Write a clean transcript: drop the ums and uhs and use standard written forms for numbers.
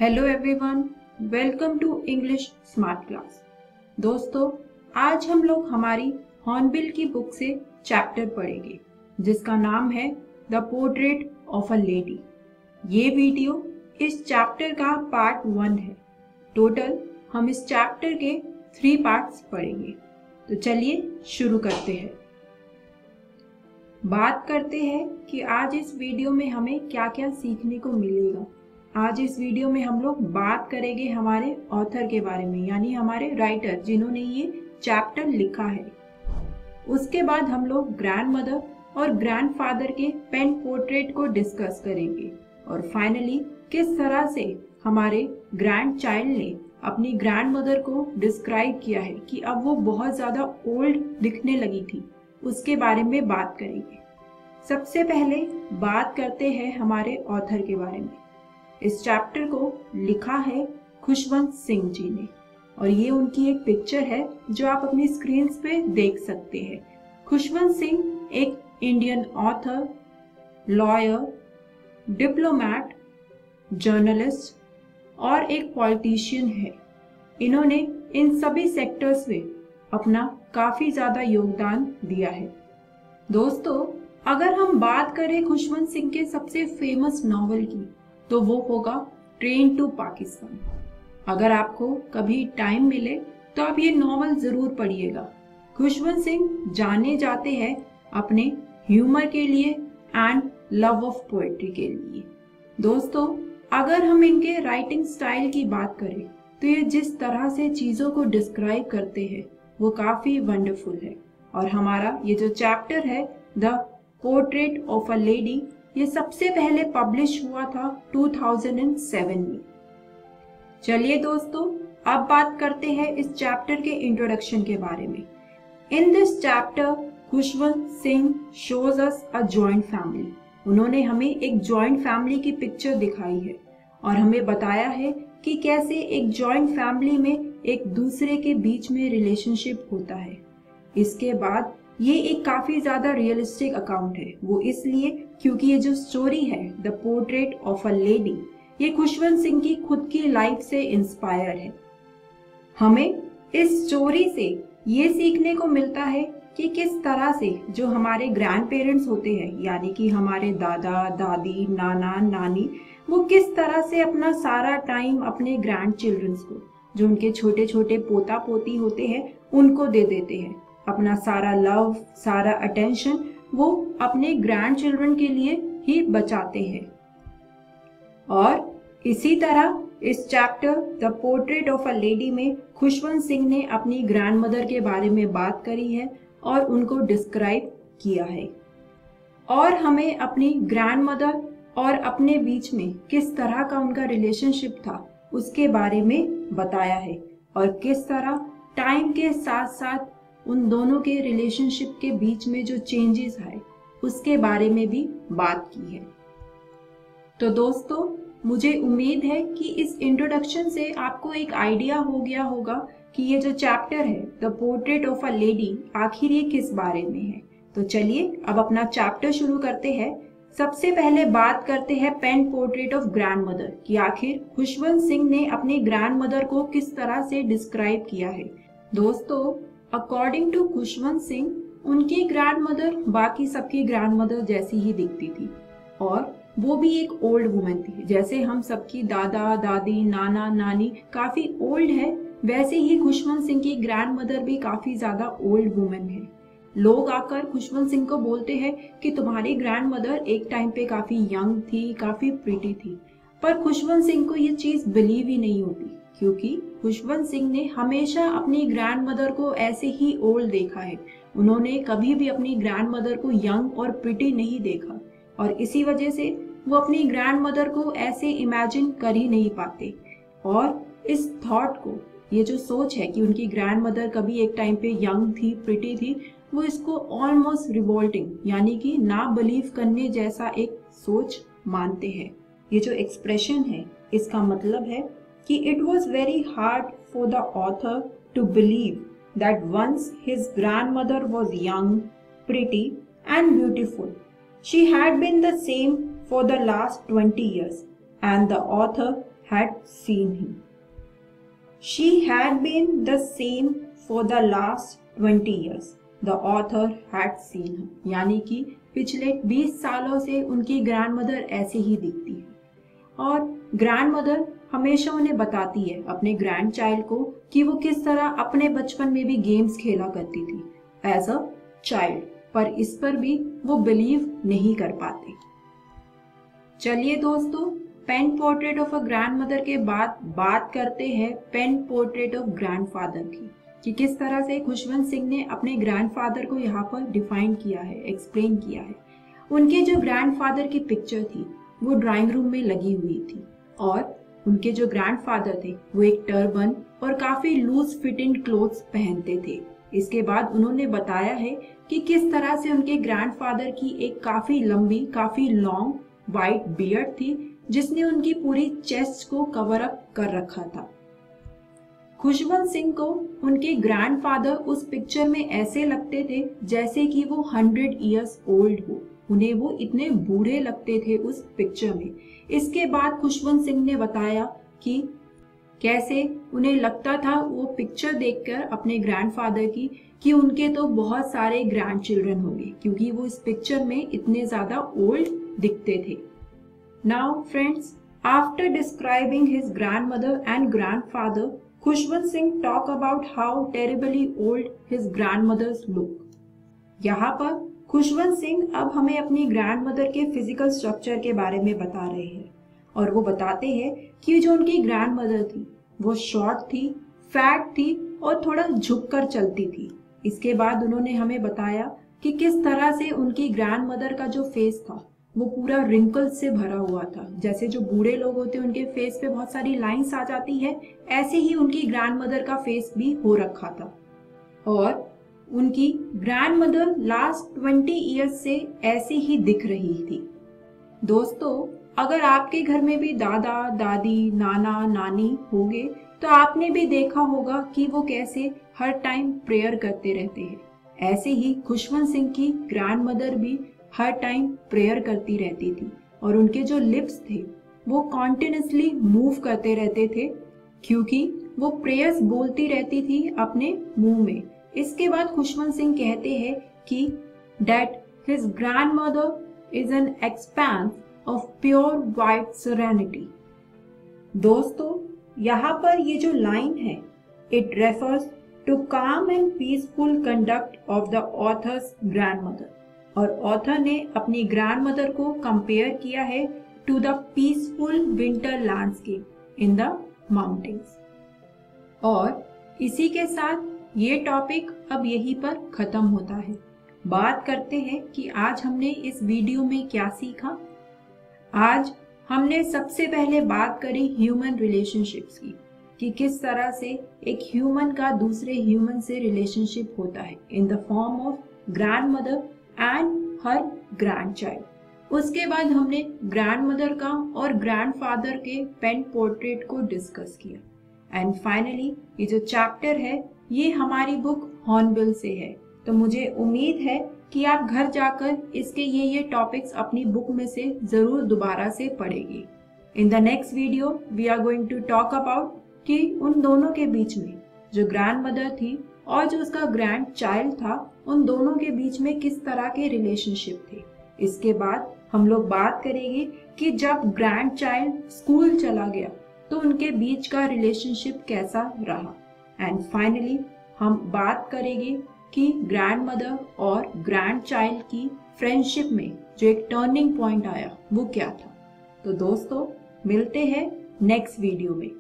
Hello everyone, welcome to English smart class. दोस्तों, आज हम लोग हमारी हॉर्नबिल की बुक से चैप्टर पढ़ेंगे जिसका नाम है the portrait of a lady. ये वीडियो इस चैप्टर का पार्ट 1 है। टोटल हम इस चैप्टर के 3 पार्ट्स पढ़ेंगे। तो चलिए शुरू करते हैं। बात करते हैं कि आज इस वीडियो में हमें क्या क्या सीखने को मिलेगा। आज इस वीडियो में हम लोग बात करेंगे हमारे ऑथर के बारे में, यानी हमारे राइटर जिन्होंने ये चैप्टर लिखा है। उसके बाद हम लोग ग्रैंडमदर और ग्रैंडफादर के पेन पोर्ट्रेट को डिस्कस करेंगे और फाइनली किस तरह से हमारे ग्रैंड चाइल्ड ने अपनी ग्रैंडमदर को डिस्क्राइब किया है कि अब वो बहुत ज़्यादा ओल्ड दिखने लगी थी, उसके बारे में बात करेंगे। सबसे पहले बात करते हैं हमारे ऑथर के बारे में। इस चैप्टर को लिखा है खुशवंत सिंह जी ने और ये उनकी एक पिक्चर है जो आप अपनी स्क्रीन पे देख सकते हैं। खुशवंत सिंह एक Indian author, lawyer, diplomat, journalist और एक पॉलिटिशियन है। इन्होंने इन सभी सेक्टर्स में अपना काफी ज्यादा योगदान दिया है। दोस्तों, अगर हम बात करें खुशवंत सिंह के सबसे फेमस नॉवल की तो वो होगा ट्रेन टू पाकिस्तान। अगर आपको कभी टाइम मिले तो आप ये नॉवल जरूर पढ़िएगा। खुशवंत सिंह जाने जाते हैं अपने ह्यूमर के लिए एंड लव ऑफ पोएट्री के लिए। दोस्तों, अगर हम इनके राइटिंग स्टाइल की बात करें तो ये जिस तरह से चीजों को डिस्क्राइब करते हैं वो काफी वंडरफुल है। और हमारा ये जो चैप्टर है the portrait of a lady, ये सबसे पहले पब्लिश हुआ था 2007 में। चलिए दोस्तों, अब बात करते हैं इस चैप्टर के इंट्रोडक्शन के बारे में। In this chapter Khushwant Singh shows us a joint family. उन्होंने हमें एक जॉइंट फैमिली की पिक्चर दिखाई है और हमें बताया है कि कैसे एक जॉइंट फैमिली में एक दूसरे के बीच में रिलेशनशिप होता है। इसके बाद ये एक काफी ज्यादा रियलिस्टिक अकाउंट है। वो इसलिए क्योंकि ये जो स्टोरी है the portrait of a lady, ये खुशवंत सिंह की खुद की लाइफ से इंस्पायर है। हमें इस स्टोरी से ये सीखने को मिलता है कि किस तरह से जो हमारे ग्रैंड पेरेंट्स होते हैं, यानी कि हमारे दादा दादी, नाना नानी, वो किस तरह से अपना सारा टाइम अपने ग्रैंड चिल्ड्रंस को, जो उनके छोटे छोटे पोता पोती होते हैं, उनको दे देते हैं। अपना सारा लव, सारा अटेंशन वो अपने ग्रैंड चिल्ड्रन के लिए ही बचाते हैं। और इसी तरह इस chapter the portrait of a lady में खुशवंत सिंह ने अपनी ग्रैंडमदर के बारे में बात करी है और उनको डिस्क्राइब किया है और हमें अपनी ग्रैंडमदर और अपने बीच में किस तरह का उनका रिलेशनशिप था उसके बारे में बताया है और किस तरह टाइम के साथ साथ उन दोनों के रिलेशनशिप के बीच में जो चेंजेस आए उसके बारे में भी बात की है। तो दोस्तों, मुझे उम्मीद है कि इस इंट्रोडक्शन से आपको एक आइडिया हो गया होगा कि ये जो चैप्टर है the portrait of a lady आखिर ये किस बारे में है। तो चलिए अब अपना चैप्टर शुरू करते हैं। सबसे पहले बात करते हैं पेन पोर्ट्रेट ऑफ ग्रैंडमदर कि आखिर खुशवंत सिंह ने अपनी ग्रैंडमदर को किस तरह से डिस्क्राइब किया है। दोस्तों, अकॉर्डिंग टू खुशवंत सिंह, उनकी ग्रैंडमदर बाकी सबकी ग्रैंडमदर जैसी ही दिखती थी और वो भी एक ओल्ड वुमन थी। जैसे हम सबकी दादा दादी, नाना नानी काफी ओल्ड है, वैसे ही खुशवंत सिंह की ग्रैंडमदर भी काफी ज्यादा ओल्ड वुमन है। लोग आकर खुशवंत सिंह को बोलते हैं कि तुम्हारी ग्रैंडमदर एक टाइम पे काफी यंग थी, काफी प्रिटी थी, पर खुशवंत सिंह को ये चीज बिलीव ही नहीं होती क्योंकि खुशवंत सिंह ने हमेशा अपनी ग्रैंडमदर को ऐसे ही ओल्ड देखा है। उन्होंने कभी भी अपनी ग्रैंडमदर को यंग और प्रिटी नहीं देखा और इसी वजह से वो अपनी ग्रैंडमदर को ऐसे इमेजिन कर ही नहीं पाते। और इस थॉट को, ये जो सोच है कि उनकी ग्रैंडमदर कभी एक टाइम पे यंग थी, प्रिटी थी, वो इसको ऑलमोस्ट रिवोल्टिंग यानी कि ना बिलीव करने जैसा एक सोच मानते हैं। ये जो एक्सप्रेशन है इसका मतलब है कि it was very hard for the author to believe that once his grandmother was young, pretty and beautiful, she had been the same for the last 20 years and the author had seen him. She had been the same for the last 20 years. The author had seen her. यानी कि पिछले 20 सालों से उनकी grandmother ऐसे ही दिखती है और ग्रैंडमदर हमेशा उन्हें बताती है अपने ग्रैंड चाइल्ड को कि वो किस तरह अपने बचपन में भी गेम्स खेला करती थी एज अ चाइल्ड, पर इस पर भी वो बिलीव नहीं कर पाते। चलिए दोस्तों, pen portrait of a grandmother के बाद बात करते हैं पेन पोर्ट्रेट ऑफ ग्रैंडफादर की, कि किस तरह से खुशवंत सिंह ने अपने ग्रैंडफादर को यहाँ पर डिफाइन किया है, एक्सप्लेन किया है। उनके जो ग्रैंडफादर की पिक्चर थी वो ड्राइंग रूम में लगी हुई थी और उनके जो ग्रैंडफादर थे वो एक टर्बन और काफी लूज फिटिंग क्लोथ्स पहनते थे। इसके बाद उन्होंने बताया है कि किस तरह से उनके ग्रैंडफादर की एक काफी लंबी, काफी लॉन्ग वाइट बियर्ड थी जिसने उनकी पूरी चेस्ट को कवर अप कर रखा था। खुशवंत सिंह को उनके ग्रैंडफादर उस पिक्चर में ऐसे लगते थे जैसे कि वो 100 इयर्स ओल्ड हो, उन्हें वो इतने बूढ़े लगते थे उस पिक्चर में। इसके बाद खुशवंत सिंह ने बताया कि कैसे उन्हें लगता था वो पिक्चर देखकर अपने ग्रैंडफादर की कि उनके तो बहुत सारे ग्रैंड चिल्ड्रन होंगे, क्योंकि वो इस पिक्चर में इतने ज्यादा ओल्ड दिखते थे। Now friends, after describing his grandmother and grandfather, Khushwant Singh talk about how terribly old his grandmother's look. यहाँ पर खुशवंत सिंह अब हमें अपनी ग्रैंडमदर के फिजिकल स्ट्रक्चर के बारे में बता रहे हैं और वो बताते हैं कि जो उनकी ग्रैंडमदर थी वो शॉर्ट थी, फैट थी और थोड़ा झुककर चलती थी। इसके बाद उन्होंने हमें बताया कि किस तरह से उनकी ग्रैंडमदर का जो फेस था वो पूरा रिंकल से भरा हुआ था। जैसे जो बूढ़े लोग होते हैं उनके फेस पे बहुत सारी लाइंस आ जाती है, ऐसे ही उनकी ग्रैंडमदर का फेस भी हो रखा था और उनकी ग्रैंडमदर लास्ट 20 इयर्स से ऐसे ही दिख रही थी। दोस्तों, अगर आपके घर में भी दादा दादी, नाना नानी होंगे तो आपने भी देखा होगा कि वो कैसे हर टाइम प्रेयर करते रहते हैं। ऐसे ही खुशवंत सिंह की ग्रैंडमदर भी हर टाइम प्रेयर करती रहती थी और उनके जो लिप्स थे वो कॉन्टिन्यूसली मूव करते रहते थे क्योंकि वो प्रेयर्स बोलती रहती थी अपने मुंह में। इसके बाद खुशवंत सिंह कहते हैं कि that his grandmother is an expanse of pure white serenity। दोस्तों, यहाँ पर ये जो लाइन है it refers to calm and peaceful conduct of the author's grandmother, और ऑथर ने अपनी ग्रैंडमदर को कंपेयर किया है to the peaceful winter landscape in the mountains. और इसी के साथ ये टॉपिक अब यहीं पर खत्म होता है। बात करते हैं कि आज हमने इस वीडियो में क्या सीखा। आज हमने सबसे पहले बात करी ह्यूमन रिलेशनशिप्स की, कि किस तरह से एक ह्यूमन का दूसरे ह्यूमन से रिलेशनशिप होता है in the form of grandmother and her grandchild. उसके बाद हमने ग्रैंडमदर का और ग्रैंडफादर के पेन पोर्ट्रेट को डिस्कस किया एंड फाइनली ये जो चैप्टर है ये हमारी बुक हॉर्नबिल से है। तो मुझे उम्मीद है कि आप घर जाकर इसके ये टॉपिक्स अपनी बुक में से जरूर दोबारा से पढ़ेंगे। In the next video we are going to talk about कि उन दोनों के बीच में जो ग्रैंडमदर थी और जो उसका ग्रैंड चाइल्ड था, उन दोनों के बीच में किस तरह के रिलेशनशिप थे। इसके बाद हम लोग बात करेंगे कि जब ग्रैंड चाइल्ड स्कूल चला गया तो उनके बीच का रिलेशनशिप कैसा रहा एंड फाइनली हम बात करेंगे कि ग्रैंडमदर और ग्रैंड चाइल्ड की फ्रेंडशिप में जो एक टर्निंग पॉइंट आया वो क्या था। तो दोस्तों, मिलते हैं नेक्स्ट वीडियो में।